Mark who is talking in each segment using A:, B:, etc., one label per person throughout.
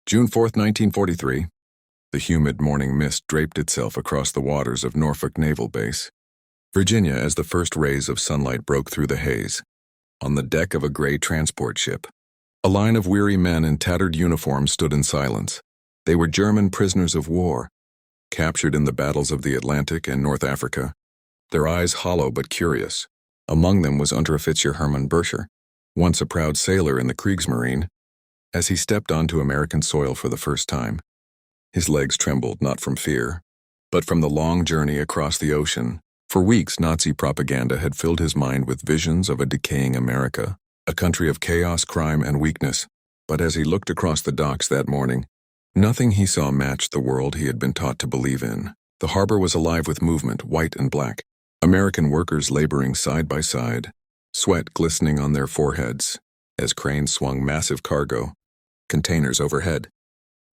A: June 4, 1943. The humid morning mist draped itself across the waters of Norfolk Naval Base, Virginia, as the first rays of sunlight broke through the haze. On the deck of a gray transport ship, a line of weary men in tattered uniforms stood in silence. They were German prisoners of war, captured in the battles of the Atlantic and North Africa, their eyes hollow but curious. Among them was Unteroffizier Hermann Berscher, once a proud sailor in the Kriegsmarine. As he stepped onto American soil for the first time, his legs trembled not from fear, but from the long journey across the ocean. For weeks, Nazi propaganda had filled his mind with visions of a decaying America, a country of chaos, crime, and weakness. But as he looked across the docks that morning, nothing he saw matched the world he had been taught to believe in. The harbor was alive with movement, white and black. American workers laboring side by side, sweat glistening on their foreheads as cranes swung massive cargo, containers overhead.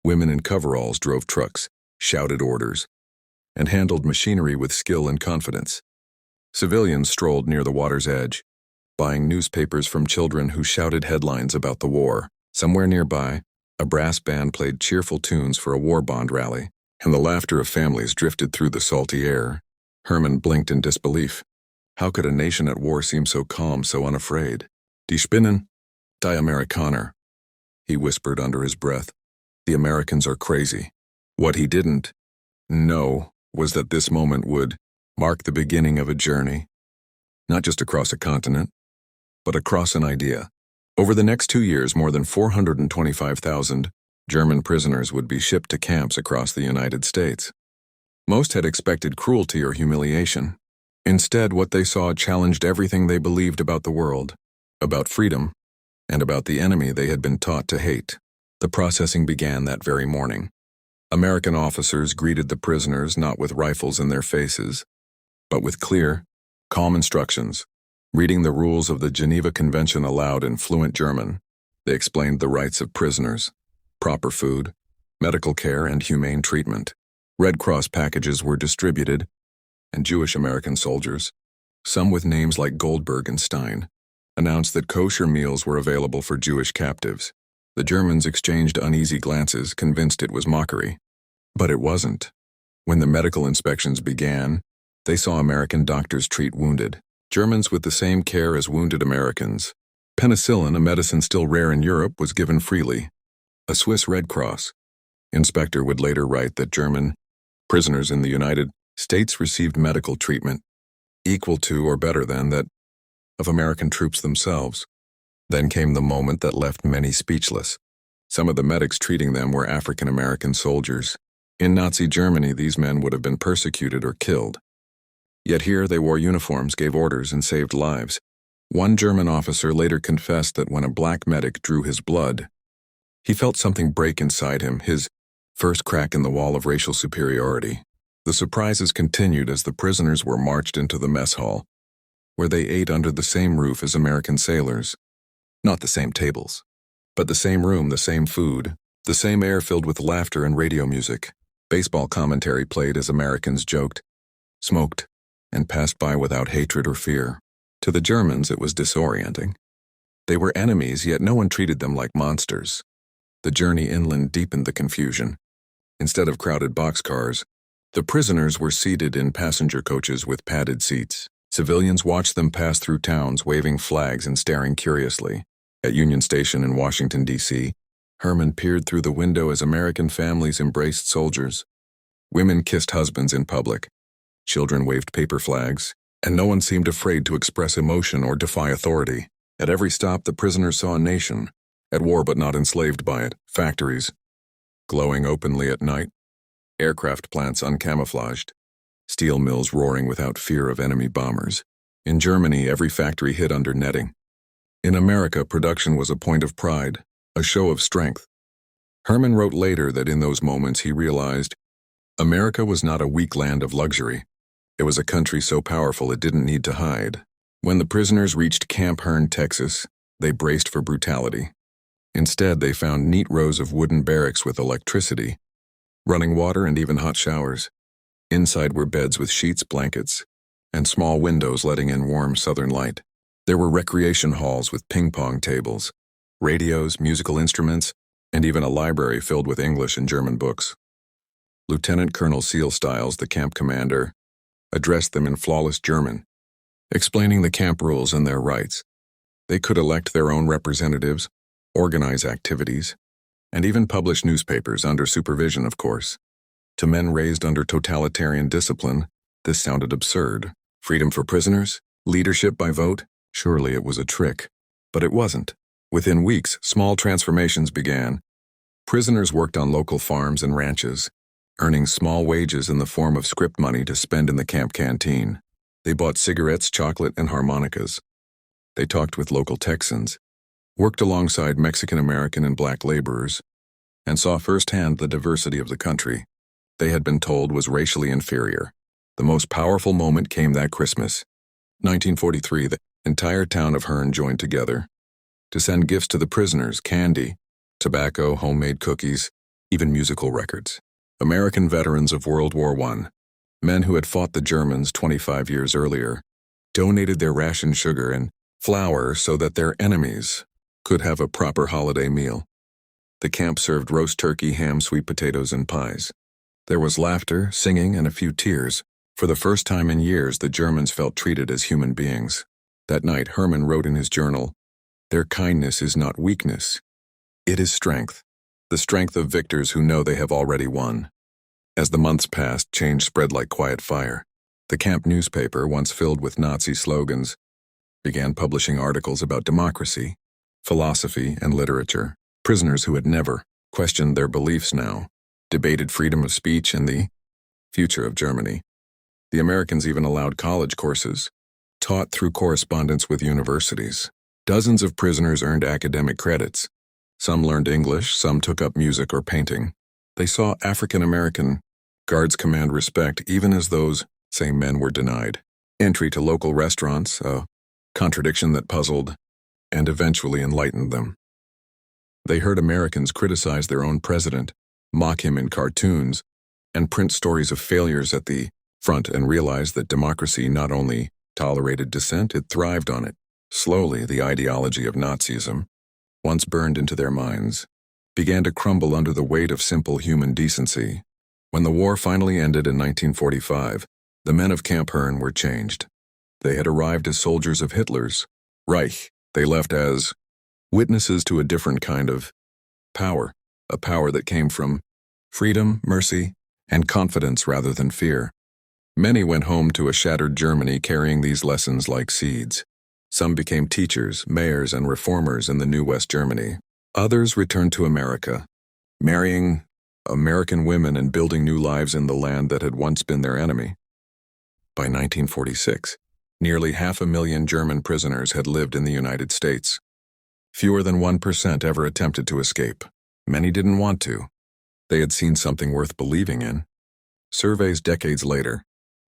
A: Women in coveralls drove trucks, shouted orders, and handled machinery with skill and confidence. Civilians strolled near the water's edge, buying newspapers from children who shouted headlines about the war. Somewhere nearby, a brass band played cheerful tunes for a war bond rally, and the laughter of families drifted through the salty air. Hermann blinked in disbelief. How could a nation at war seem so calm, so unafraid? Die Spinnen, die Amerikaner, he whispered under his breath. The Americans are crazy. What he didn't know was that this moment would mark the beginning of a journey, not just across a continent, but across an idea. Over the next 2 years, more than 425,000 German prisoners would be shipped to camps across the United States. Most had expected cruelty or humiliation. Instead, what they saw challenged everything they believed about the world, about freedom, and about the enemy they had been taught to hate. The processing began that very morning. American officers greeted the prisoners not with rifles in their faces, but with clear, calm instructions. Reading the rules of the Geneva Convention aloud in fluent German, they explained the rights of prisoners, proper food, medical care, and humane treatment. Red Cross packages were distributed, and Jewish American soldiers, some with names like Goldberg and Stein, announced that kosher meals were available for Jewish captives. The Germans exchanged uneasy glances, convinced it was mockery. But it wasn't. When the medical inspections began, they saw American doctors treat wounded Germans with the same care as wounded Americans. Penicillin, a medicine still rare in Europe, was given freely. A Swiss Red Cross inspector would later write that German prisoners in the United States received medical treatment equal to or better than that of American troops themselves. Then came the moment that left many speechless. Some of the medics treating them were African American soldiers. In Nazi Germany, these men would have been persecuted or killed. Yet here they wore uniforms, gave orders, and saved lives. One German officer later confessed that when a black medic drew his blood, he felt something break inside him, his first crack in the wall of racial superiority. The surprises continued as the prisoners were marched into the mess hall, where they ate under the same roof as American sailors. Not the same tables, but the same room, the same food, the same air filled with laughter and radio music. Baseball commentary played as Americans joked, smoked, and passed by without hatred or fear. To the Germans, it was disorienting. They were enemies, yet no one treated them like monsters. The journey inland deepened the confusion. Instead of crowded boxcars, the prisoners were seated in passenger coaches with padded seats. Civilians watched them pass through towns, waving flags and staring curiously. At Union Station in Washington, D.C., Hermann peered through the window as American families embraced soldiers. Women kissed husbands in public. Children waved paper flags, and no one seemed afraid to express emotion or defy authority. At every stop, the prisoners saw a nation, at war but not enslaved by it. Factories, glowing openly at night. Aircraft plants uncamouflaged. Steel mills roaring without fear of enemy bombers. In Germany, every factory hid under netting. In America, production was a point of pride, a show of strength. Hermann wrote later that in those moments he realized America was not a weak land of luxury. It was a country so powerful it didn't need to hide. When the prisoners reached Camp Hearn, Texas, they braced for brutality. Instead, they found neat rows of wooden barracks with electricity, running water, and even hot showers. Inside were beds with sheets, blankets, and small windows letting in warm southern light. There were recreation halls with ping-pong tables, radios, musical instruments, and even a library filled with English and German books. Lieutenant Colonel Seal Stiles, the camp commander, addressed them in flawless German, explaining the camp rules and their rights. They could elect their own representatives, organize activities, and even publish newspapers under supervision, of course. To men raised under totalitarian discipline, this sounded absurd. Freedom for prisoners? Leadership by vote? Surely it was a trick. But it wasn't. Within weeks, small transformations began. Prisoners worked on local farms and ranches, earning small wages in the form of script money to spend in the camp canteen. They bought cigarettes, chocolate, and harmonicas. They talked with local Texans, worked alongside Mexican-American and black laborers, and saw firsthand the diversity of the country they had been told was racially inferior. The most powerful moment came that Christmas. 1943, the entire town of Hearne joined together to send gifts to the prisoners: candy, tobacco, homemade cookies, even musical records. American veterans of World War I, men who had fought the Germans 25 years earlier, donated their rationed sugar and flour so that their enemies could have a proper holiday meal. The camp served roast turkey, ham, sweet potatoes, and pies. There was laughter, singing, and a few tears. For the first time in years, the Germans felt treated as human beings. That night, Herman wrote in his journal, "Their kindness is not weakness. It is strength, the strength of victors who know they have already won." As the months passed, change spread like quiet fire. The camp newspaper, once filled with Nazi slogans, began publishing articles about democracy, philosophy, and literature. Prisoners who had never questioned their beliefs now debated freedom of speech and the future of Germany. The Americans even allowed college courses, taught through correspondence with universities. Dozens of prisoners earned academic credits. Some learned English, some took up music or painting. They saw African-American guards command respect even as those same men were denied entry to local restaurants, a contradiction that puzzled and eventually enlightened them. They heard Americans criticize their own president, mock him in cartoons, and print stories of failures at the front, and realized that democracy not only tolerated dissent, it thrived on it. Slowly, the ideology of Nazism, once burned into their minds, began to crumble under the weight of simple human decency. When the war finally ended in 1945, the men of Camp Hearne were changed. They had arrived as soldiers of Hitler's Reich. They left as witnesses to a different kind of power, a power that came from freedom, mercy, and confidence rather than fear. Many went home to a shattered Germany carrying these lessons like seeds. Some became teachers, mayors, and reformers in the new West Germany. Others returned to America, marrying American women and building new lives in the land that had once been their enemy. By 1946, nearly 500,000 German prisoners had lived in the United States. Fewer than 1% ever attempted to escape. Many didn't want to. They had seen something worth believing in. Surveys decades later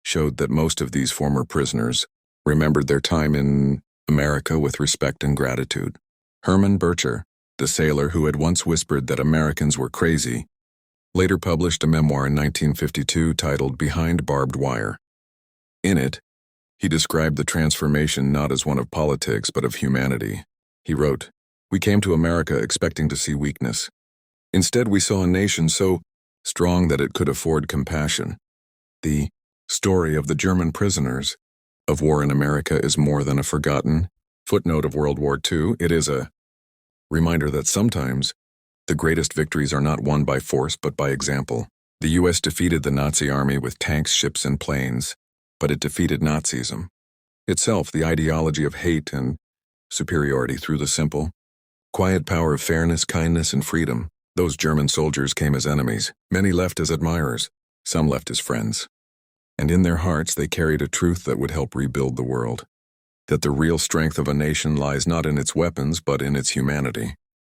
A: showed that most of these former prisoners remembered their time in America with respect and gratitude. Herman Bircher, the sailor who had once whispered that Americans were crazy, later published a memoir in 1952 titled Behind Barbed Wire. In it, he described the transformation not as one of politics but of humanity. He wrote, "We came to America expecting to see weakness. Instead, we saw a nation so strong that it could afford compassion. The story of the German prisoners of war in America is more than a forgotten footnote of World War II. It is a reminder that sometimes the greatest victories are not won by force but by example. The U.S. defeated the Nazi army with tanks, ships, and planes, but it defeated Nazism itself, the ideology of hate and superiority through the simple, quiet power of fairness, kindness, and freedom. Those German soldiers came as enemies. Many left as admirers. Some left as friends. And in their hearts they carried a truth that would help rebuild the world. That the real strength of a nation lies not in its weapons but in its humanity.